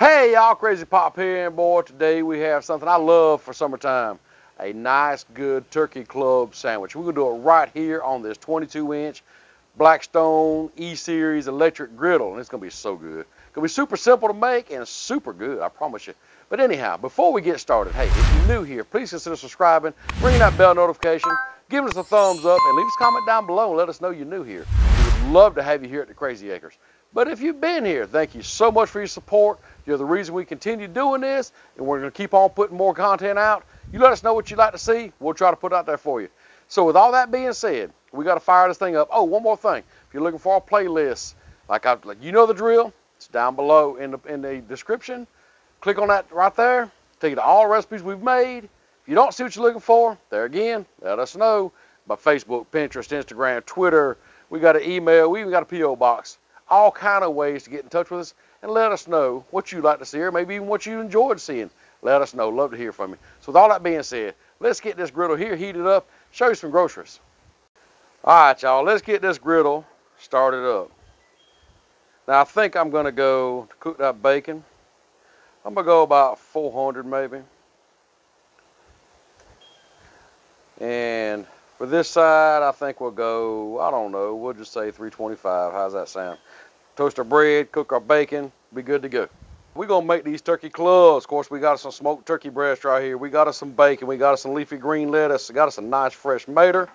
Hey y'all, Crazy Pop here, and boy, today we have something I love for summertime. A nice, good turkey club sandwich. We're gonna do it right here on this 22-inch Blackstone E-Series electric griddle, and it's gonna be so good. It's gonna be super simple to make and super good, I promise you. But anyhow, before we get started, hey, if you're new here, please consider subscribing, ring that bell notification, give us a thumbs up, and leave us a comment down below and let us know you're new here. We would love to have you here at the Crazy Acres. But if you've been here, thank you so much for your support. You're the reason we continue doing this, and we're going to keep on putting more content out. You let us know what you'd like to see. We'll try to put it out there for you. So with all that being said, we got to fire this thing up. Oh, one more thing. If you're looking for our playlist, like you know the drill, it's down below in the description. Click on that right there. Take you to all the recipes we've made. If you don't see what you're looking for, there again, let us know by Facebook, Pinterest, Instagram, Twitter. We got an email. We even got a P.O. box. All kind of ways to get in touch with us and let us know what you'd like to see or maybe even what you enjoyed seeing. Let us know. Love to hear from you. So with all that being said, let's get this griddle here heated up, show you some groceries. All right, y'all, let's get this griddle started up. Now, I think I'm going to go to cook that bacon. I'm going to go about 400 maybe. And for this side, I think we'll go, I don't know, we'll just say 325. How's that sound? Toast our bread, cook our bacon, be good to go. We're going to make these turkey clubs. Of course, we got us some smoked turkey breast right here. We got us some bacon. We got us some leafy green lettuce. We got us a nice fresh mater.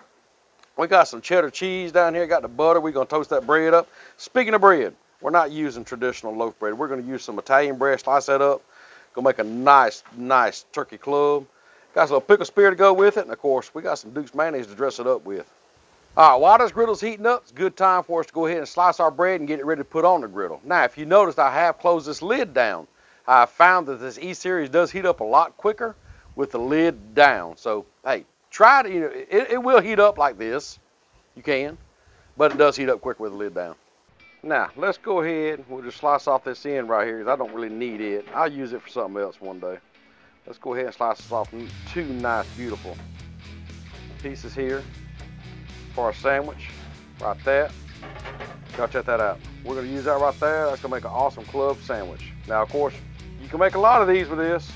We got some cheddar cheese down here. Got the butter. We're going to toast that bread up. Speaking of bread, we're not using traditional loaf bread. We're going to use some Italian bread, slice that up. Going to make a nice turkey club. Got a little pickle spear to go with it. And, of course, we got some Duke's mayonnaise to dress it up with. All right, while this griddle's heating up, it's a good time for us to go ahead and slice our bread and get it ready to put on the griddle. Now, if you noticed, I have closed this lid down. I found that this E-Series does heat up a lot quicker with the lid down. So, hey, try it. You know, it will heat up like this. You can, but it does heat up quicker with the lid down. Now, let's go ahead. We'll just slice off this end right here because I don't really need it. I'll use it for something else one day. Let's go ahead and slice this off in two nice, beautiful pieces here for our sandwich, right there. Y'all check that out. We're gonna use that right there. That's gonna make an awesome club sandwich. Now, of course, you can make a lot of these with this,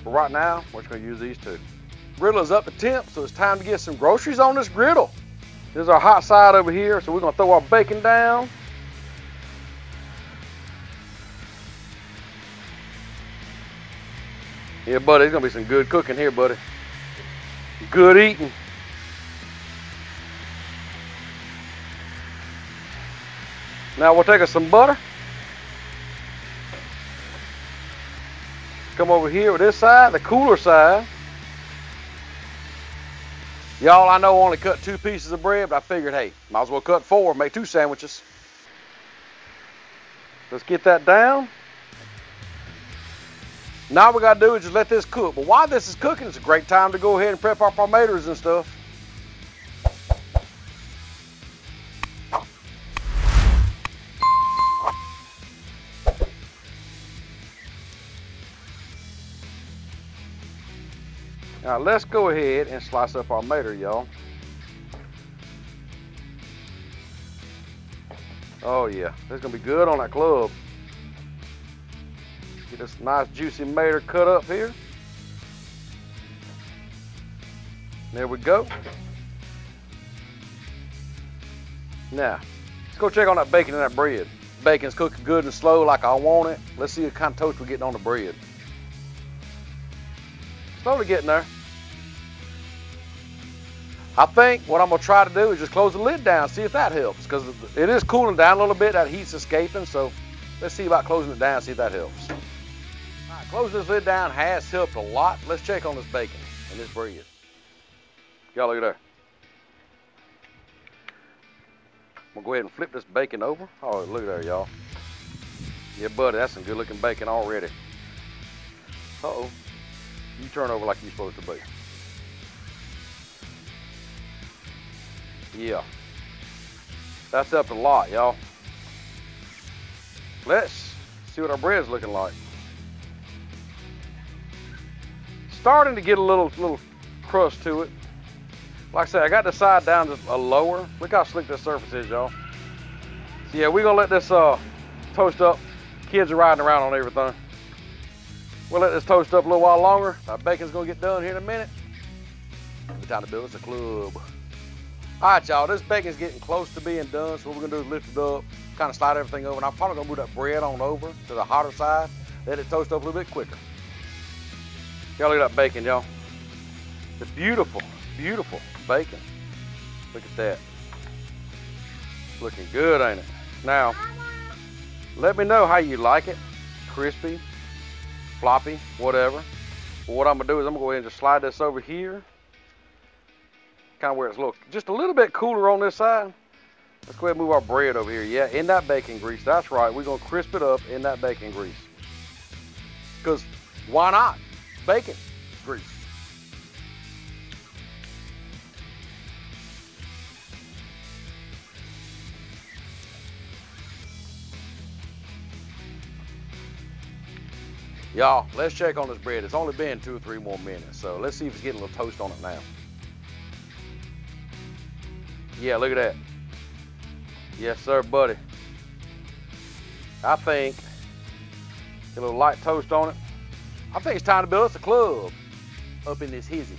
but right now, we're just gonna use these two. Griddle is up to temp, so it's time to get some groceries on this griddle. This is our hot side over here, so we're gonna throw our bacon down. Yeah, buddy, it's gonna be some good cooking here, buddy. Good eating. Now we'll take us some butter. Come over here with this side, the cooler side. Y'all, I know I only cut 2 pieces of bread, but I figured, hey, might as well cut 4, make 2 sandwiches. Let's get that down. Now what we gotta do is just let this cook. But while this is cooking, it's a great time to go ahead and prep our tomatoes and stuff. Now let's go ahead and slice up our mater, y'all. Oh yeah, this is gonna be good on that club. Get this nice juicy mater cut up here. There we go. Now, let's go check on that bacon and that bread. Bacon's cooking good and slow like I want it. Let's see what kind of toast we're getting on the bread. Slowly getting there. I think what I'm gonna try to do is just close the lid down, see if that helps, because it is cooling down a little bit, that heat's escaping, so let's see about closing it down, see if that helps. All right, closing this lid down has helped a lot. Let's check on this bacon and this bread. Y'all look at there. I'm gonna go ahead and flip this bacon over. Oh, look at there, y'all. Yeah, buddy, that's some good looking bacon already. Uh-oh. You turn over like you're supposed to be. Yeah. That's up a lot, y'all. Let's see what our bread's looking like. Starting to get a little crust to it. Like I said, I got the side down just a lower. Look how slick this surface is, y'all. So yeah, we're gonna let this toast up. Kids are riding around on everything. We'll let this toast up a little while longer. Our bacon's gonna get done here in a minute. It's time to build us a club. All right, y'all, this bacon's getting close to being done, so what we're gonna do is lift it up, kind of slide everything over, and I'm probably gonna move that bread on over to the hotter side, let it toast up a little bit quicker. Y'all look at that bacon, y'all. It's beautiful, beautiful bacon. Look at that. Looking good, ain't it? Now, let me know how you like it. Crispy, floppy, whatever. But what I'm gonna do is I'm gonna go ahead and just slide this over here. Kind of where it's just a little bit cooler on this side. Let's go ahead and move our bread over here. Yeah, in that bacon grease. That's right. We're gonna crisp it up in that bacon grease. Because why not? Bacon grease. Y'all, let's check on this bread. It's only been 2 or 3 more minutes, so let's see if it's getting a little toast on it now. Yeah, look at that. Yes, sir, buddy. I think a little light toast on it. I think it's time to build us a club up in this hizzy.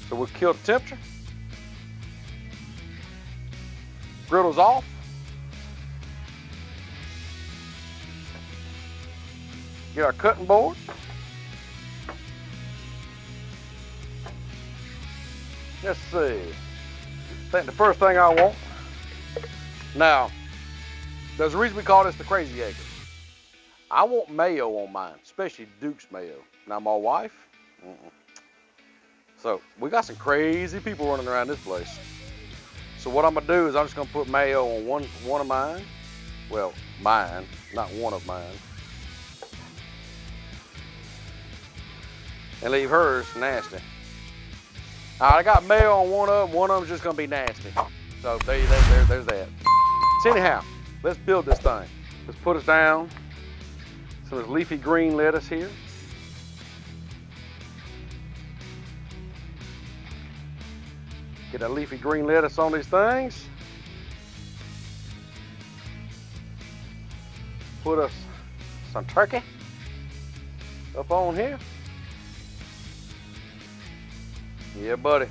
So we'll kill the temperature. Griddle's off. Get our cutting board. Let's see. I think the first thing I want. Now, there's a reason we call this the Crazy Acres. I want mayo on mine, especially Duke's mayo. Now my wife, So we got some crazy people running around this place. So what I'm gonna do is I'm just gonna put mayo on one of mine. Well, mine, not one of mine. And leave hers nasty. All right, I got mayo on one of them's just gonna be nasty. So there's that. So anyhow, let's build this thing. Let's put us down some of this leafy green lettuce here. Get that leafy green lettuce on these things. Put us some turkey up on here. Yeah, buddy.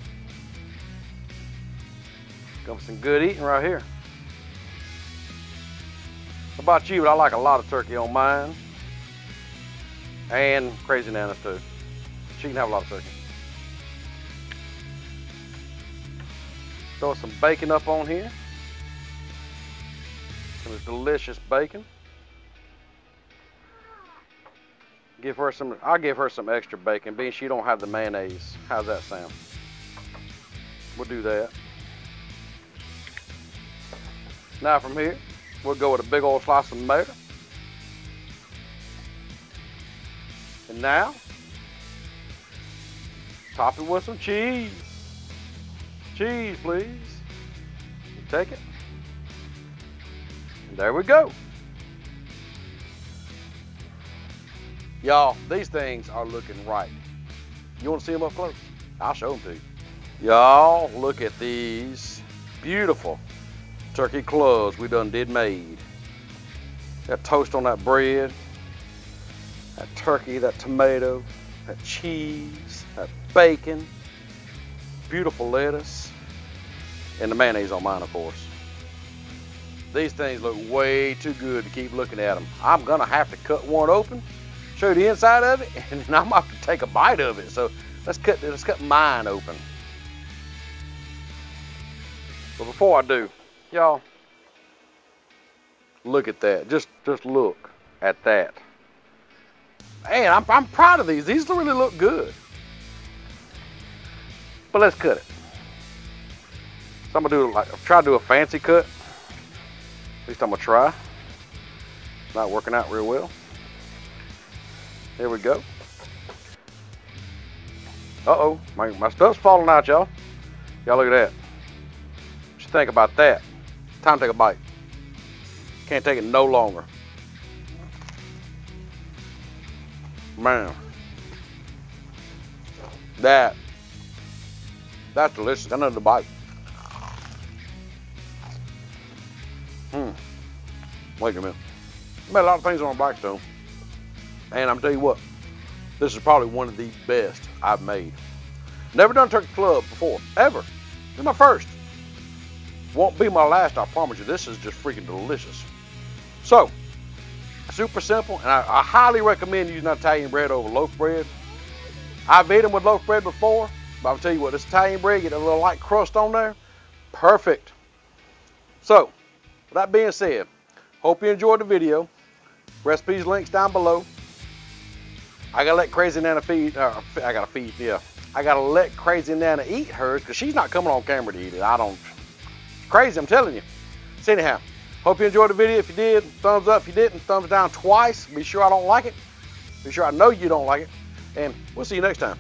Got some good eating right here. How about you? I like a lot of turkey on mine. And Crazy Nana's too. She can have a lot of turkey. Throw some bacon up on here. Some delicious bacon. I'll give her some extra bacon, being she don't have the mayonnaise. How's that sound? We'll do that. Now from here, we'll go with a big old slice of tomato. And now, top it with some cheese. Cheese, please. You take it. And there we go. Y'all, these things are looking right. You want to see them up close? I'll show them to you. Y'all, look at these beautiful turkey clubs we done made. That toast on that bread, that turkey, that tomato, that cheese, that bacon, beautiful lettuce, and the mayonnaise on mine, of course. These things look way too good to keep looking at them. I'm gonna have to cut one open, show you the inside of it, and then I'm gonna have to take a bite of it. So let's cut mine open. But before I do, y'all, look at that. Just look at that. Man, I'm proud of these. These really look good. But let's cut it. So I'm gonna try to do a fancy cut. At least I'm gonna try. Not working out real well. There we go. Uh-oh, my stuff's falling out, y'all. Y'all look at that. What you think about that? Time to take a bite. Can't take it no longer. Man. That's delicious. Another bite. Wait a minute. I made a lot of things on Blackstone. And I'm telling you what, this is probably one of the best I've made. Never done turkey club before, ever. This is my first. Won't be my last, I promise you. This is just freaking delicious. So, super simple, and I highly recommend using Italian bread over loaf bread. I've eaten with loaf bread before, but I'll tell you what, this Italian bread, get a little light crust on there, perfect. So, with that being said, hope you enjoyed the video. Recipes links down below. I gotta let Crazy Nana I gotta let Crazy Nana eat hers because she's not coming on camera to eat it. Crazy, I'm telling you. So anyhow, hope you enjoyed the video. If you did, thumbs up. If you didn't, thumbs down twice. Be sure I don't like it. Be sure I know you don't like it. And we'll see you next time.